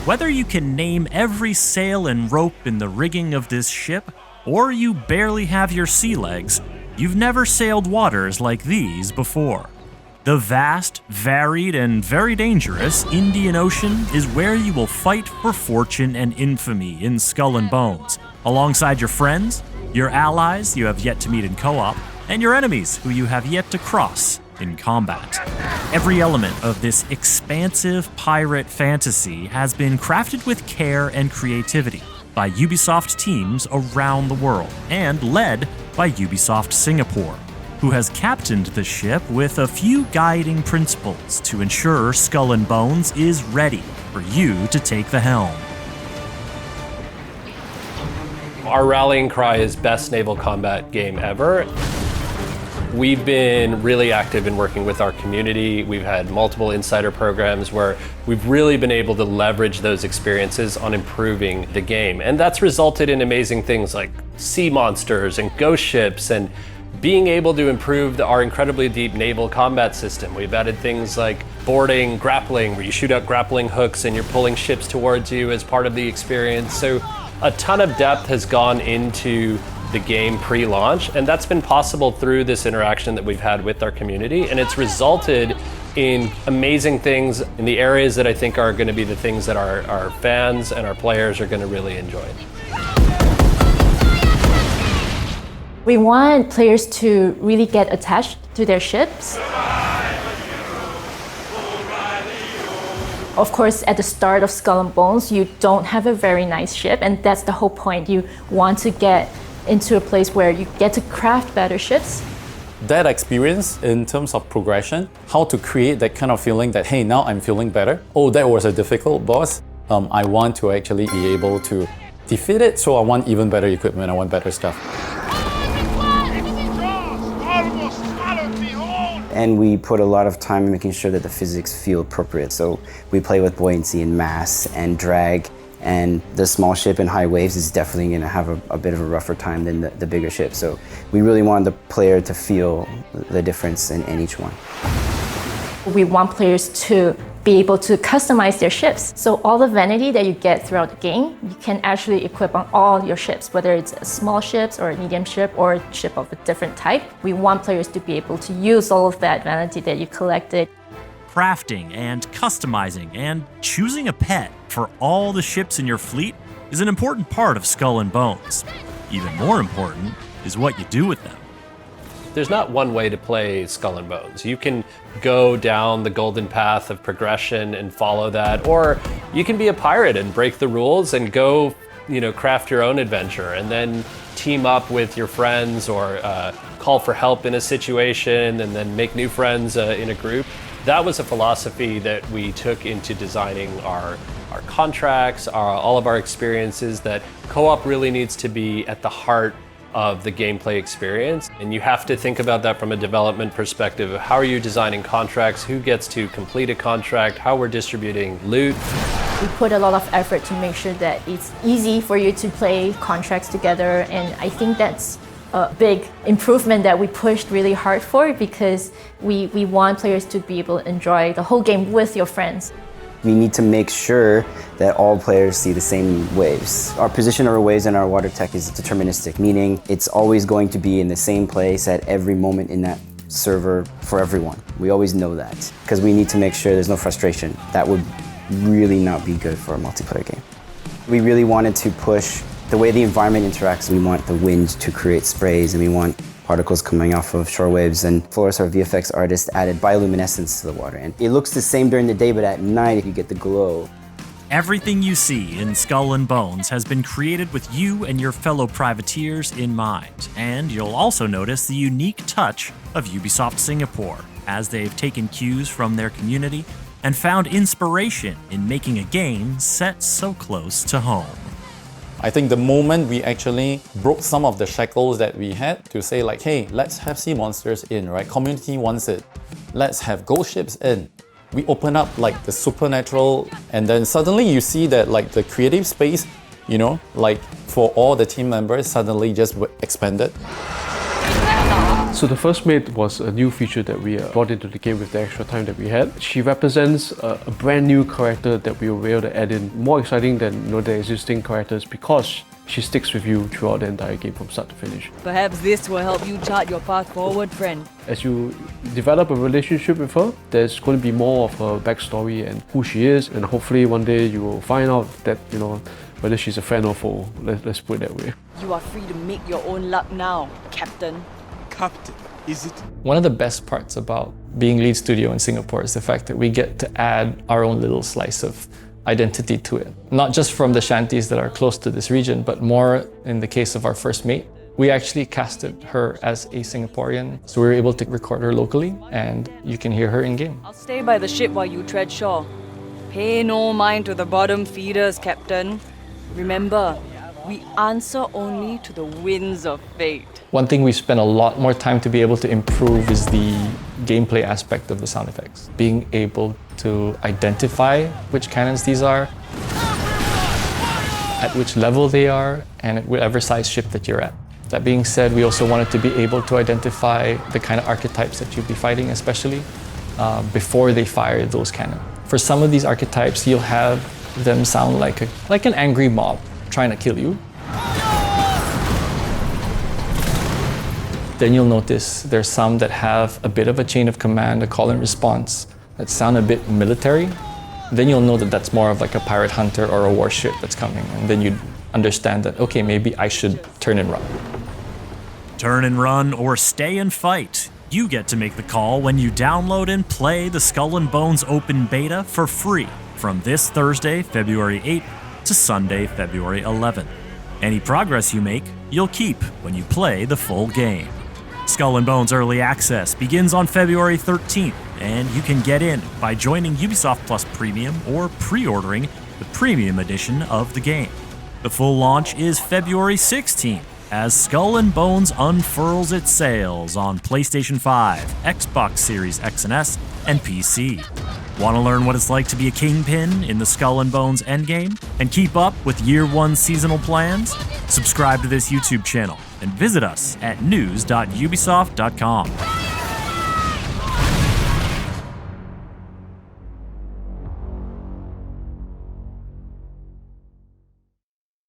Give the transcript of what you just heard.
Whether you can name every sail and rope in the rigging of this ship, or you barely have your sea legs, you've never sailed waters like these before. The vast, varied, and very dangerous Indian Ocean is where you will fight for fortune and infamy in Skull and Bones, alongside your friends, your allies you have yet to meet in co-op, and your enemies who you have yet to cross in combat. Every element of this expansive pirate fantasy has been crafted with care and creativity by Ubisoft teams around the world, and led by Ubisoft Singapore, who has captained the ship with a few guiding principles to ensure Skull and Bones is ready for you to take the helm. Our rallying cry is best naval combat game ever. We've been really active in working with our community. We've had multiple insider programs where we've really been able to leverage those experiences on improving the game. And that's resulted in amazing things like sea monsters and ghost ships, and being able to improve our incredibly deep naval combat system. We've added things like boarding, grappling, where you shoot out grappling hooks and you're pulling ships towards you as part of the experience. So a ton of depth has gone into the game pre-launch, and that's been possible through this interaction that we've had with our community, and it's resulted in amazing things in the areas that I think are going to be the things that our fans and our players are going to really enjoy. We want players to really get attached to their ships. Of course, at the start of Skull and Bones, you don't have a very nice ship, and that's the whole point. You want to get into a place where you get to craft better ships. That experience in terms of progression, how to create that kind of feeling that, hey, now I'm feeling better. Oh, that was a difficult boss. I want to actually be able to defeat it, so I want even better equipment, I want better stuff. And we put a lot of time in making sure that the physics feel appropriate. So we play with buoyancy and mass and drag, and the small ship in high waves is definitely going to have a bit of a rougher time than the bigger ship. So we really want the player to feel the difference in each one. We want players to be able to customize their ships. So all the vanity that you get throughout the game, you can actually equip on all your ships, whether it's a small ships or a medium ship or a ship of a different type. We want players to be able to use all of that vanity that you collected. Crafting and customizing and choosing a pet for all the ships in your fleet is an important part of Skull and Bones. Even more important is what you do with them. There's not one way to play Skull and Bones. You can go down the golden path of progression and follow that, or you can be a pirate and break the rules and go, craft your own adventure and then team up with your friends, or call for help in a situation and then make new friends in a group. That was a philosophy that we took into designing our contracts, all of our experiences, that co-op really needs to be at the heart of the gameplay experience. And you have to think about that from a development perspective of how are you designing contracts, who gets to complete a contract, how we're distributing loot. We put a lot of effort to make sure that it's easy for you to play contracts together, and I think that's a big improvement that we pushed really hard for, because we want players to be able to enjoy the whole game with your friends. We need to make sure that all players see the same waves. Our position of our waves in our water tech is deterministic, meaning it's always going to be in the same place at every moment in that server for everyone. We always know that, because we need to make sure there's no frustration. That would really not be good for a multiplayer game. We really wanted to push the way the environment interacts. We want the wind to create sprays, and we want particles coming off of shore waves, and Flores, our VFX artist, added bioluminescence to the water. And it looks the same during the day, but at night you get the glow. Everything you see in Skull and Bones has been created with you and your fellow privateers in mind, and you'll also notice the unique touch of Ubisoft Singapore, as they've taken cues from their community and found inspiration in making a game set so close to home. I think the moment we actually broke some of the shackles that we had to say like, hey, let's have sea monsters in, right? Community wants it. Let's have ghost ships in. We open up like the supernatural, and then suddenly you see that like the creative space, like for all the team members suddenly just expanded. So the first mate was a new feature that we brought into the game with the extra time that we had. She represents a brand new character that we were able to add in, more exciting than the existing characters because she sticks with you throughout the entire game from start to finish. Perhaps this will help you chart your path forward, friend. As you develop a relationship with her, there's going to be more of her backstory and who she is, and hopefully one day you will find out that, whether she's a friend or foe. Let's put it that way. You are free to make your own luck now, Captain. Captain, is it? One of the best parts about being lead studio in Singapore is the fact that we get to add our own little slice of identity to it. Not just from the shanties that are close to this region, but more in the case of our first mate. We actually casted her as a Singaporean, so we were able to record her locally, and you can hear her in-game. I'll stay by the ship while you tread shore. Pay no mind to the bottom feeders, Captain. Remember, we answer only to the winds of fate. One thing we spent a lot more time to be able to improve is the gameplay aspect of the sound effects. Being able to identify which cannons these are, at which level they are, and at whatever size ship that you're at. That being said, we also wanted to be able to identify the kind of archetypes that you'll be fighting, especially before they fire those cannons. For some of these archetypes, you'll have them sound like an angry mob trying to kill you. Then you'll notice there's some that have a bit of a chain of command, a call and response, that sound a bit military. Then you'll know that that's more of like a pirate hunter or a warship that's coming. And then you'd understand that, okay, maybe I should turn and run. Turn and run or stay and fight. You get to make the call when you download and play the Skull and Bones Open Beta for free from this Thursday, February 8th to Sunday, February 11th. Any progress you make, you'll keep when you play the full game. Skull and Bones Early Access begins on February 13th, and you can get in by joining Ubisoft Plus Premium or pre-ordering the Premium Edition of the game. The full launch is February 16th, as Skull and Bones unfurls its sails on PlayStation 5, Xbox Series X and S, and PC. Want to learn what it's like to be a kingpin in the Skull and Bones endgame and keep up with Year 1 seasonal plans? Subscribe to this YouTube channel and visit us at news.ubisoft.com.